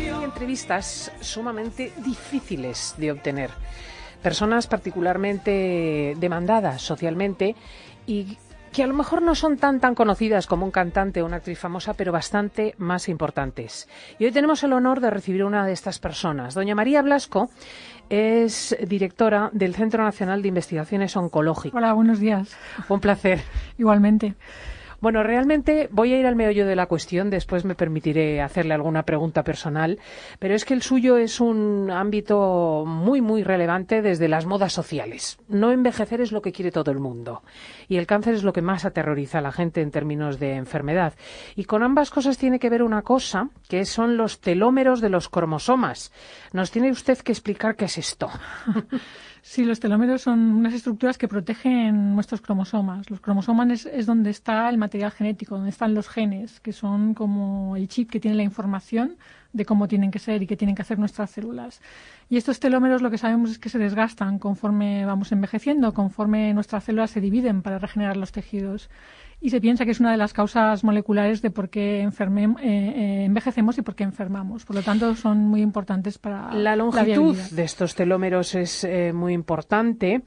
Entrevistas sumamente difíciles de obtener. Personas particularmente demandadas socialmente y que a lo mejor no son tan conocidas como un cantante o una actriz famosa, pero bastante más importantes. Y hoy tenemos el honor de recibir a una de estas personas. Doña María Blasco es directora del Centro Nacional de Investigaciones Oncológicas. Hola, buenos días. Un placer. Igualmente. Bueno, realmente voy a ir al meollo de la cuestión, después me permitiré hacerle alguna pregunta personal, pero es que el suyo es un ámbito muy relevante desde las modas sociales. No envejecer es lo que quiere todo el mundo y el cáncer es lo que más aterroriza a la gente en términos de enfermedad. Y con ambas cosas tiene que ver una cosa, que son los telómeros de los cromosomas. Nos tiene usted que explicar qué es esto. Sí, los telómeros son unas estructuras que protegen nuestros cromosomas. Los cromosomas es donde está el material genético, donde están los genes, que son como el chip que tiene la información de cómo tienen que ser y qué tienen que hacer nuestras células. Y estos telómeros lo que sabemos es que se desgastan conforme vamos envejeciendo, conforme nuestras células se dividen para regenerar los tejidos. Y se piensa que es una de las causas moleculares de por qué envejecemos y por qué enfermamos. Por lo tanto, son muy importantes para la longitud viabilidad de estos telómeros es muy importante,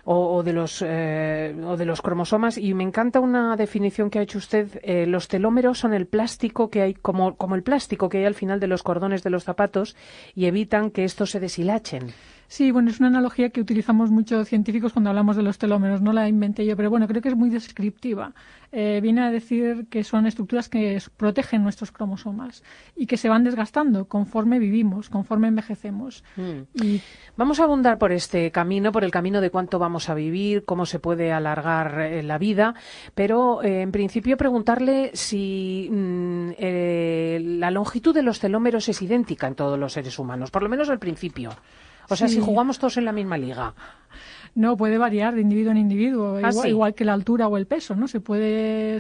o de los cromosomas. Y me encanta una definición que ha hecho usted. Los telómeros son el plástico que hay, como el plástico que hay al final de los cordones de los zapatos, y evitan que estos se deshilachen. Sí, bueno, es una analogía que utilizamos muchos científicos cuando hablamos de los telómeros, no la inventé yo, pero bueno, creo que es muy descriptiva. Viene a decir que son estructuras que protegen nuestros cromosomas y que se van desgastando conforme vivimos, conforme envejecemos. Y vamos a abundar por este camino, por el camino de cuánto vamos a vivir, cómo se puede alargar la vida, pero en principio preguntarle si la longitud de los telómeros es idéntica en todos los seres humanos, por lo menos al principio. O sea, sí. Si jugamos todos en la misma liga. No, puede variar de individuo en individuo, ¿Sí? igual que la altura o el peso, ¿no? Se puede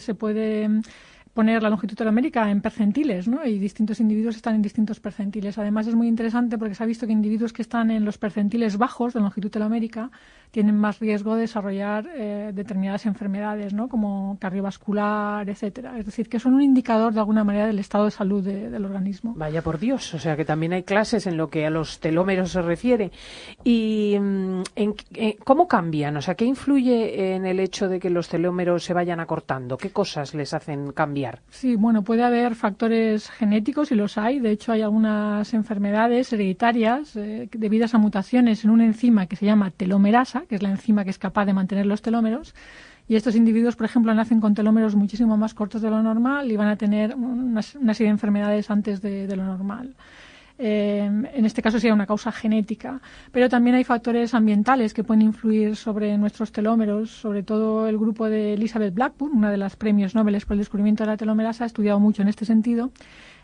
poner la longitud telomérica en percentiles, ¿no? Y distintos individuos están en distintos percentiles. Además, es muy interesante porque se ha visto que individuos que están en los percentiles bajos de longitud telomérica tienen más riesgo de desarrollar determinadas enfermedades, ¿no? Como cardiovascular, etcétera. Es decir, que son un indicador de alguna manera del estado de salud del organismo. Vaya por Dios, o sea que también hay clases en lo que a los telómeros se refiere. ¿Y cómo cambian? O sea, ¿qué influye en el hecho de que los telómeros se vayan acortando? ¿Qué cosas les hacen cambiar? Sí, bueno, puede haber factores genéticos y los hay. De hecho, hay algunas enfermedades hereditarias debidas a mutaciones en una enzima que se llama telomerasa, que es la enzima que es capaz de mantener los telómeros. Y estos individuos, por ejemplo, nacen con telómeros muchísimo más cortos de lo normal y van a tener una serie de enfermedades antes de lo normal. En este caso sería una causa genética, pero también hay factores ambientales que pueden influir sobre nuestros telómeros. Sobre todo el grupo de Elizabeth Blackburn, una de las premios Nobel por el descubrimiento de la telomerasa, ha estudiado mucho en este sentido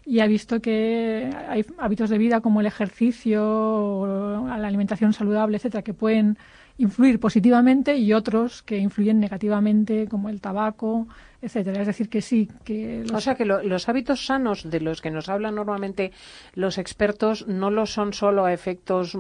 y ha visto que hay hábitos de vida como el ejercicio o la alimentación saludable, etcétera, que pueden influir positivamente y otros que influyen negativamente, como el tabaco, etcétera. Es decir, que sí, que o sea que los hábitos sanos de los que nos hablan normalmente los expertos no lo son solo a efectos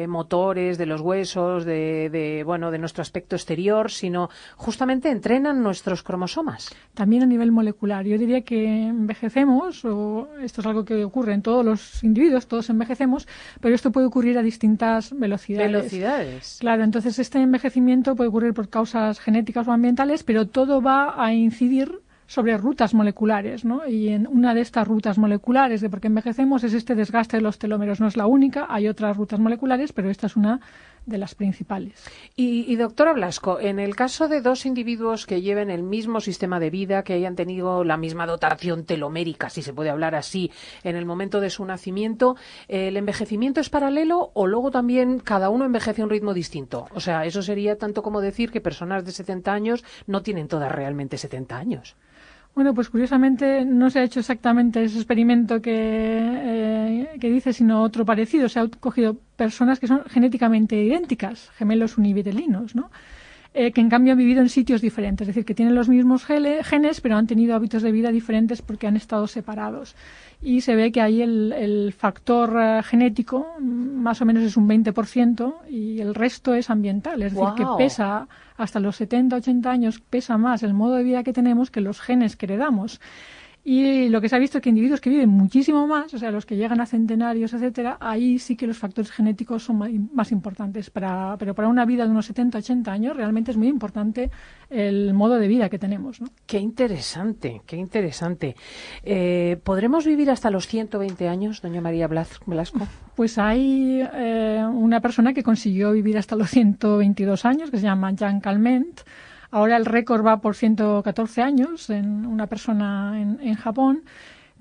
motores de los huesos, de nuestro aspecto exterior, sino justamente entrenan nuestros cromosomas. También a nivel molecular. Yo diría que envejecemos, o esto es algo que ocurre en todos los individuos, todos envejecemos, pero esto puede ocurrir a distintas velocidades. Claro, entonces este envejecimiento puede ocurrir por causas genéticas o ambientales, pero todo va a incidir sobre rutas moleculares, ¿no? Y en una de estas rutas moleculares de por qué envejecemos es este desgaste de los telómeros. No es la única, hay otras rutas moleculares, pero esta es una de las principales. Y doctora Blasco, en el caso de dos individuos que lleven el mismo sistema de vida, que hayan tenido la misma dotación telomérica, si se puede hablar así, en el momento de su nacimiento, ¿el envejecimiento es paralelo o luego también cada uno envejece a un ritmo distinto? O sea, eso sería tanto como decir que personas de 70 años no tienen todas realmente 70 años. Bueno, pues curiosamente no se ha hecho exactamente ese experimento que dice, sino otro parecido. Se han cogido personas que son genéticamente idénticas, gemelos univitelinos, ¿no? Que en cambio han vivido en sitios diferentes, es decir, que tienen los mismos genes, pero han tenido hábitos de vida diferentes porque han estado separados. Y se ve que ahí el factor genético más o menos es un 20% y el resto es ambiental, es decir, que pesa hasta los 70, 80 años, pesa más el modo de vida que tenemos que los genes que heredamos. Y lo que se ha visto es que individuos que viven muchísimo más, o sea, los que llegan a centenarios, etcétera, ahí sí que los factores genéticos son más importantes. Pero para una vida de unos 70, 80 años realmente es muy importante el modo de vida que tenemos, ¿no? Qué interesante, qué interesante. ¿Podremos vivir hasta los 120 años, doña María Blasco? Pues hay una persona que consiguió vivir hasta los 122 años, que se llama Jean Calment. Ahora el récord va por 114 años en una persona en Japón,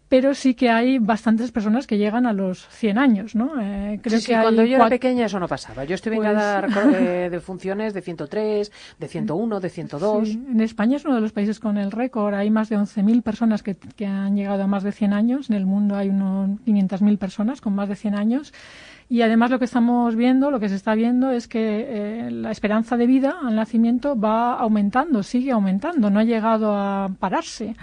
pero sí que hay bastantes personas que llegan a los 100 años, ¿no? Creo que cuando yo era pequeña eso no pasaba. Yo estuve en cada de funciones de 103, de 101, de 102. Sí. En España es uno de los países con el récord. Hay más de 11.000 personas que han llegado a más de 100 años. En el mundo hay unos 500.000 personas con más de 100 años. Y además lo que estamos viendo, lo que se está viendo es que la esperanza de vida al nacimiento va aumentando, sigue aumentando, no ha llegado a pararse.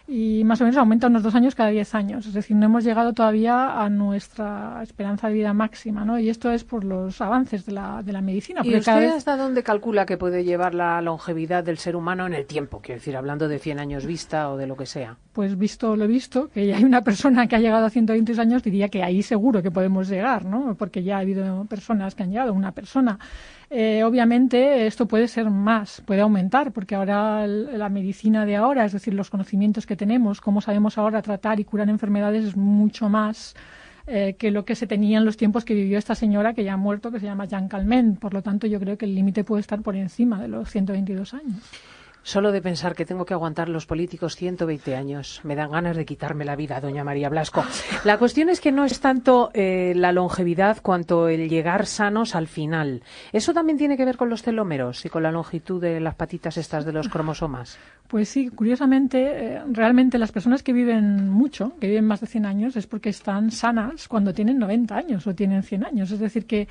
Y más o menos aumenta unos 2 años cada 10 años. Es decir, no hemos llegado todavía a nuestra esperanza de vida máxima, ¿no? Y esto es por los avances de la medicina. ¿Y usted hasta dónde calcula que puede llevar la longevidad del ser humano en el tiempo? Quiero decir, hablando de 100 años vista o de lo que sea. Pues visto lo visto, que hay una persona que ha llegado a 120 años, diría que ahí seguro que podemos llegar, ¿no? Porque ya ha habido personas que han llegado, una persona. Obviamente esto puede ser más, puede aumentar, porque ahora la medicina de ahora, es decir, los conocimientos que tenemos, cómo sabemos ahora tratar y curar enfermedades, es mucho más que lo que se tenía en los tiempos que vivió esta señora que ya ha muerto, que se llama Jean Calment. Por lo tanto, yo creo que el límite puede estar por encima de los 122 años. Solo de pensar que tengo que aguantar los políticos 120 años, me dan ganas de quitarme la vida, doña María Blasco. La cuestión es que no es tanto la longevidad cuanto el llegar sanos al final. ¿Eso también tiene que ver con los telómeros y con la longitud de las patitas estas de los cromosomas? Pues sí, curiosamente, realmente las personas que viven mucho, que viven más de 100 años, es porque están sanas cuando tienen 90 años o tienen 100 años. Es decir, que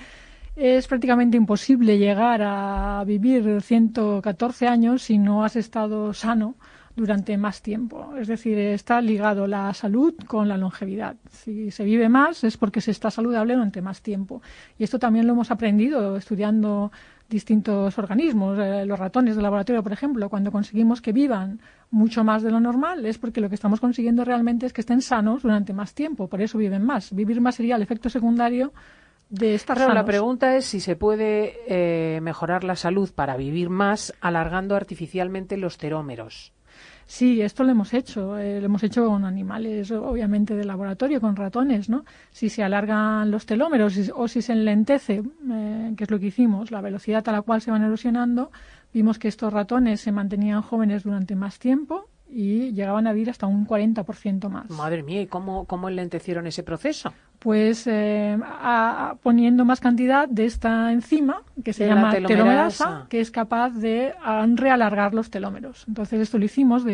es prácticamente imposible llegar a vivir 114 años si no has estado sano durante más tiempo. Es decir, está ligado la salud con la longevidad. Si se vive más es porque se está saludable durante más tiempo. Y esto también lo hemos aprendido estudiando distintos organismos. Los ratones de laboratorio, por ejemplo, cuando conseguimos que vivan mucho más de lo normal es porque lo que estamos consiguiendo realmente es que estén sanos durante más tiempo. Por eso viven más. Vivir más sería el efecto secundario de estar sanos. La pregunta es si se puede mejorar la salud para vivir más alargando artificialmente los telómeros. Sí, esto lo hemos hecho con animales, obviamente, de laboratorio, con ratones, ¿no? Si se alargan los telómeros o si se enlentece, que es lo que hicimos, la velocidad a la cual se van erosionando, vimos que estos ratones se mantenían jóvenes durante más tiempo y llegaban a vivir hasta un 40% más. Madre mía, ¿y cómo enlentecieron ese proceso? Pues poniendo más cantidad de esta enzima, que se llama telomerasa, que es capaz de realargar los telómeros. Entonces esto lo hicimos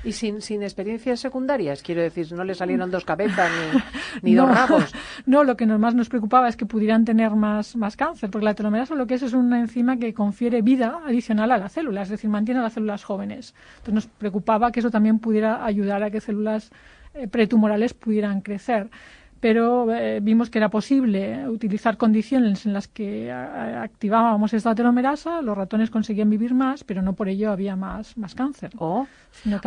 ¿Y sin experiencias secundarias? Quiero decir, ¿no le salieron dos cabezas ni dos rabos? No, lo que más nos preocupaba es que pudieran tener más cáncer, porque la telomerasa lo que es una enzima que confiere vida adicional a las células, es decir, mantiene a las células jóvenes. Entonces nos preocupaba que eso también pudiera ayudar a que células pretumorales pudieran crecer. Pero vimos que era posible utilizar condiciones en las que activábamos esta telomerasa, los ratones conseguían vivir más, pero no por ello había más cáncer. O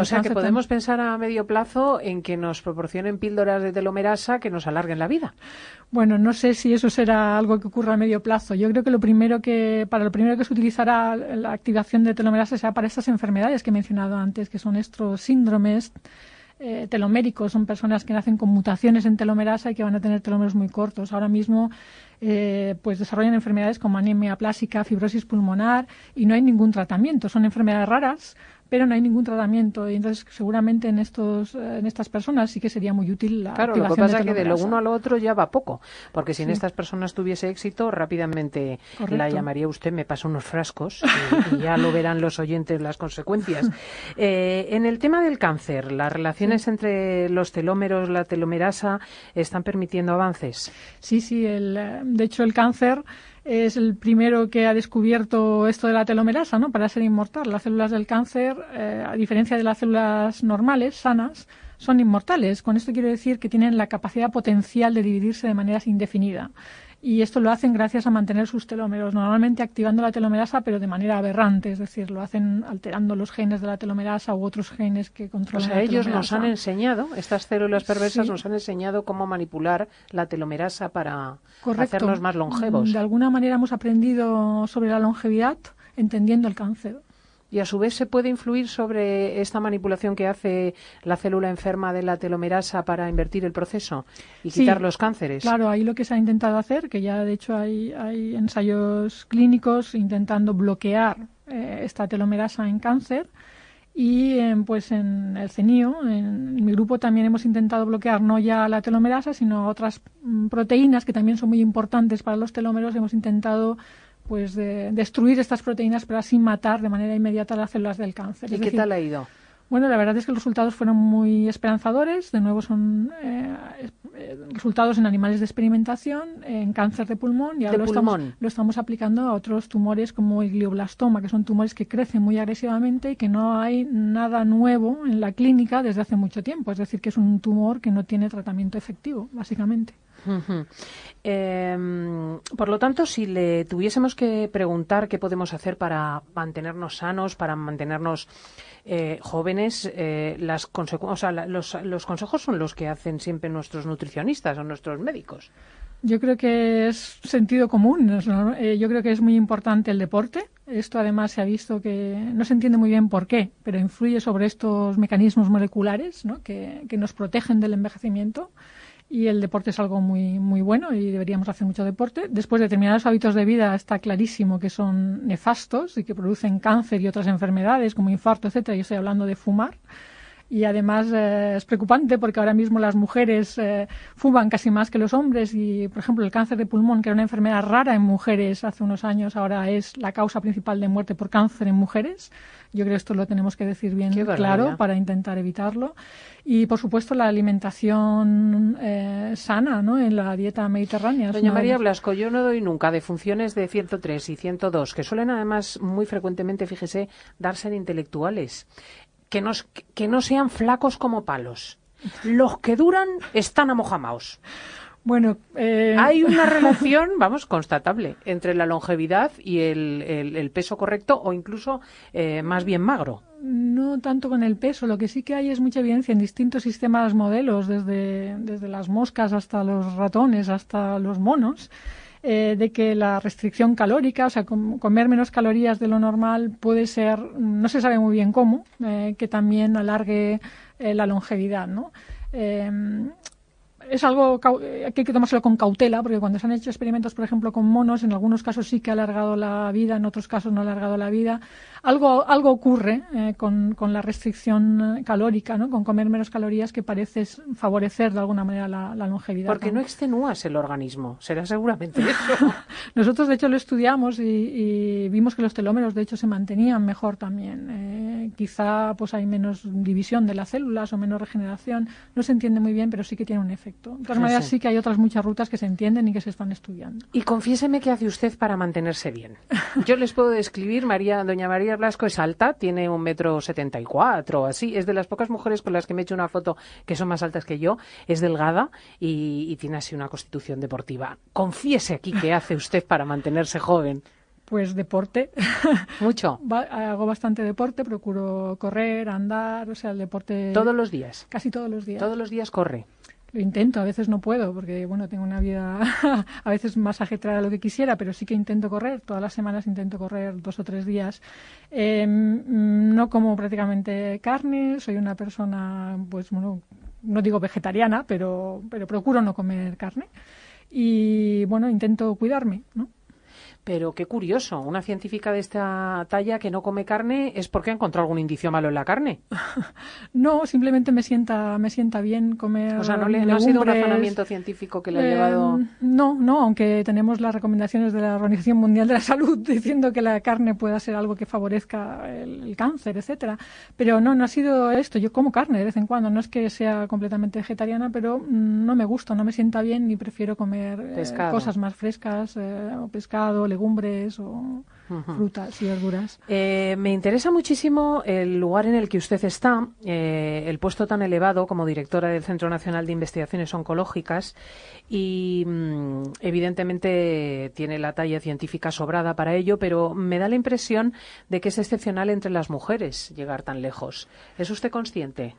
sea que podemos pensar a medio plazo en que nos proporcionen píldoras de telomerasa que nos alarguen la vida. Bueno, no sé si eso será algo que ocurra a medio plazo. Yo creo que para lo primero que se utilizará la activación de telomerasa será para estas enfermedades que he mencionado antes, que son estos síndromes teloméricos, son personas que nacen con mutaciones en telomerasa y que van a tener telómeros muy cortos. Ahora mismo pues desarrollan enfermedades como anemia plástica, fibrosis pulmonar y no hay ningún tratamiento. Son enfermedades raras, pero no hay ningún tratamiento y entonces seguramente en estas personas sí que sería muy útil la activación de telomerasa. Claro, lo que pasa es que de lo uno a lo otro ya va poco, porque si en estas personas tuviese éxito, rápidamente la llamaría usted, me pasa unos frascos y ya lo verán los oyentes las consecuencias. En el tema del cáncer, las relaciones entre los telómeros, la telomerasa, ¿están permitiendo avances? Sí, de hecho el cáncer es el primero que ha descubierto esto de la telomerasa, ¿no? Para ser inmortal. Las células del cáncer, a diferencia de las células normales, sanas, son inmortales. Con esto quiero decir que tienen la capacidad potencial de dividirse de manera indefinida. y esto lo hacen gracias a mantener sus telómeros, normalmente activando la telomerasa, pero de manera aberrante, es decir, lo hacen alterando los genes de la telomerasa u otros genes que controlan la telomerasa. Ellos nos han enseñado, estas células perversas Sí. nos han enseñado cómo manipular la telomerasa para Correcto. hacernos más longevos. De alguna manera hemos aprendido sobre la longevidad entendiendo el cáncer. Y a su vez se puede influir sobre esta manipulación que hace la célula enferma de la telomerasa para invertir el proceso y Sí, quitar los cánceres. Claro, ahí lo que se ha intentado hacer, que ya de hecho hay ensayos clínicos intentando bloquear esta telomerasa en cáncer. Y pues en el CENIO, en mi grupo, también hemos intentado bloquear no ya la telomerasa, sino otras proteínas que también son muy importantes para los telómeros. Hemos intentado pues destruir estas proteínas, pero así matar de manera inmediata las células del cáncer. ¿Y qué tal ha ido? Bueno, la verdad es que los resultados fueron muy esperanzadores. De nuevo son resultados en animales de experimentación, en cáncer de pulmón, y ahora lo estamos aplicando a otros tumores como el glioblastoma, que son tumores que crecen muy agresivamente y que no hay nada nuevo en la clínica desde hace mucho tiempo. Es decir, que es un tumor que no tiene tratamiento efectivo, básicamente. Por lo tanto, si le tuviésemos que preguntar qué podemos hacer para mantenernos sanos, para mantenernos jóvenes, los consejos son los que hacen siempre nuestros nutricionistas o nuestros médicos. Yo creo que es sentido común, ¿no? Yo creo que es muy importante el deporte. Esto además se ha visto que no se entiende muy bien por qué, pero influye sobre estos mecanismos moleculares, ¿no? que nos protegen del envejecimiento. Y el deporte es algo muy, muy bueno y deberíamos hacer mucho deporte. Después, determinados hábitos de vida está clarísimo que son nefastos y que producen cáncer y otras enfermedades como infarto, etcétera. Yo estoy hablando de fumar. Y además es preocupante porque ahora mismo las mujeres fuman casi más que los hombres y, por ejemplo, el cáncer de pulmón, que era una enfermedad rara en mujeres hace unos años, ahora es la causa principal de muerte por cáncer en mujeres. Yo creo que esto lo tenemos que decir bien claro para intentar evitarlo. Y, por supuesto, la alimentación sana, ¿no?, en la dieta mediterránea. Doña María Blasco, yo no doy nunca de funciones de 103 y 102, que suelen además muy frecuentemente, fíjese, darse en intelectuales. Que no sean flacos como palos. Los que duran están amojamaos. Bueno, hay una relación, constatable entre la longevidad y el peso correcto o incluso más bien magro. No tanto con el peso, lo que sí que hay es mucha evidencia en distintos sistemas modelos, desde las moscas hasta los ratones, hasta los monos, de que la restricción calórica, o sea, comer menos calorías de lo normal puede ser, no se sabe muy bien cómo, que también alargue la longevidad, ¿no? Es algo que hay que tomárselo con cautela, porque cuando se han hecho experimentos, por ejemplo, con monos, en algunos casos sí que ha alargado la vida, en otros casos no ha alargado la vida. Algo ocurre con la restricción calórica, ¿no?, con comer menos calorías, que parece favorecer de alguna manera la longevidad. Porque no extenúas el organismo, será seguramente eso. Nosotros, de hecho, lo estudiamos y vimos que los telómeros, de hecho, se mantenían mejor también. Quizá pues hay menos división de las células o menos regeneración. No se entiende muy bien, pero sí que tiene un efecto. De todas maneras, sí que hay otras muchas rutas que se entienden y que se están estudiando. Y confiéseme qué hace usted para mantenerse bien. Yo les puedo describir, doña María Blasco es alta, tiene 1,74 m o así. Es de las pocas mujeres con las que me he hecho una foto que son más altas que yo. Es delgada y tiene así una constitución deportiva. Confiese aquí qué hace usted para mantenerse joven. Pues deporte. ¿Mucho? Hago bastante deporte, procuro correr, andar, o sea, el deporte... ¿Todos los días? Casi todos los días. ¿Todos los días corre? Lo intento, a veces no puedo, porque bueno, tengo una vida a veces más ajetreada de lo que quisiera, pero sí que intento correr. Todas las semanas intento correr 2 o 3 días. No como prácticamente carne, soy una persona, pues bueno, no digo vegetariana, pero procuro no comer carne. Y bueno, intento cuidarme, ¿no? Pero qué curioso, una científica de esta talla que no come carne es porque ha encontrado algún indicio malo en la carne. No, simplemente me sienta bien comer. O sea, no ha sido un razonamiento científico que le ha llevado. No, aunque tenemos las recomendaciones de la Organización Mundial de la Salud diciendo que la carne pueda ser algo que favorezca el cáncer, etcétera. Pero no ha sido esto. Yo como carne de vez en cuando, no es que sea completamente vegetariana, pero no me gusta, no me sienta bien y prefiero comer cosas más frescas, o pescado, legumbres o... frutas y verduras. Me interesa muchísimo el lugar en el que usted está, el puesto tan elevado como directora del Centro Nacional de Investigaciones Oncológicas y evidentemente tiene la talla científica sobrada para ello, pero me da la impresión de que es excepcional entre las mujeres llegar tan lejos. ¿Es usted consciente?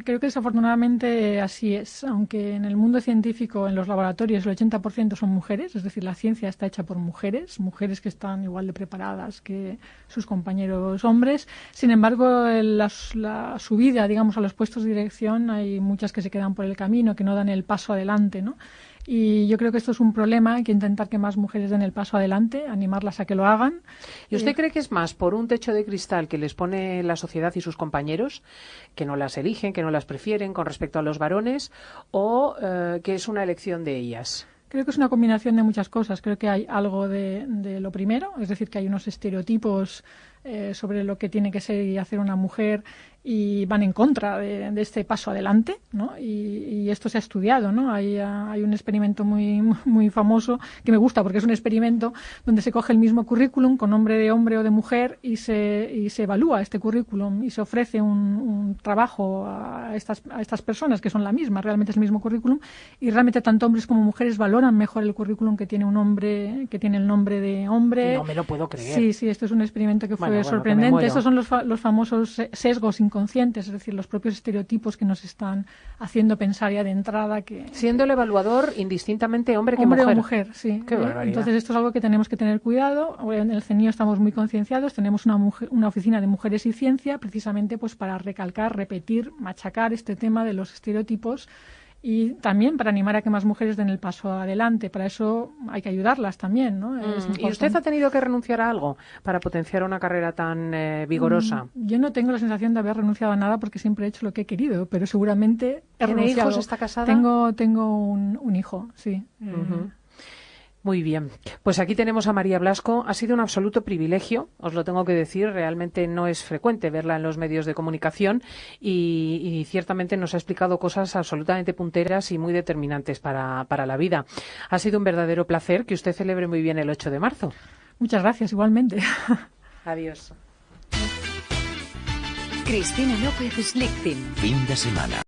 Creo que desafortunadamente así es, aunque en el mundo científico, en los laboratorios, el 80% son mujeres, es decir, la ciencia está hecha por mujeres que están igual de preparadas que sus compañeros hombres. Sin embargo, la subida, digamos, a los puestos de dirección, hay muchas que se quedan por el camino, que no dan el paso adelante, ¿no? Y yo creo que esto es un problema, hay que intentar que más mujeres den el paso adelante, animarlas a que lo hagan. ¿Y usted cree que es más por un techo de cristal que les pone la sociedad y sus compañeros, que no las eligen, que no las prefieren con respecto a los varones, o que es una elección de ellas? Creo que es una combinación de muchas cosas. Creo que hay algo de lo primero, es decir, que hay unos estereotipos sobre lo que tiene que ser y hacer una mujer y van en contra de este paso adelante, ¿no? Y esto se ha estudiado, ¿no? Hay un experimento muy famoso que me gusta porque es un experimento donde se coge el mismo currículum con nombre de hombre o de mujer y se evalúa este currículum y se ofrece un trabajo a estas personas que son la misma, realmente es el mismo currículum, y realmente tanto hombres como mujeres valoran mejor el currículum que tiene un hombre, que tiene el nombre de hombre. No me lo puedo creer. Sí, esto es un experimento que fue sorprendente. Estos son los famosos sesgos inconscientes, es decir, los propios estereotipos que nos están haciendo pensar ya de entrada que... Siendo el evaluador indistintamente hombre que mujer. Hombre o mujer, sí. Qué barbaridad. Entonces esto es algo que tenemos que tener cuidado. En el CENIO estamos muy concienciados. Tenemos una oficina de mujeres y ciencia precisamente pues para recalcar, repetir, machacar este tema de los estereotipos y también para animar a que más mujeres den el paso adelante. Para eso hay que ayudarlas también, ¿no? ¿Y usted ha tenido que renunciar a algo para potenciar una carrera tan vigorosa? Yo no tengo la sensación de haber renunciado a nada porque siempre he hecho lo que he querido, pero seguramente he renunciado. ¿Tiene hijos? ¿Está casada? Tengo un hijo, sí. Muy bien. Pues aquí tenemos a María Blasco. Ha sido un absoluto privilegio, os lo tengo que decir. Realmente no es frecuente verla en los medios de comunicación y ciertamente nos ha explicado cosas absolutamente punteras y muy determinantes para la vida. Ha sido un verdadero placer que usted celebre muy bien el 8 de marzo. Muchas gracias, igualmente. Adiós. Cristina López Schlichting. Fin de semana.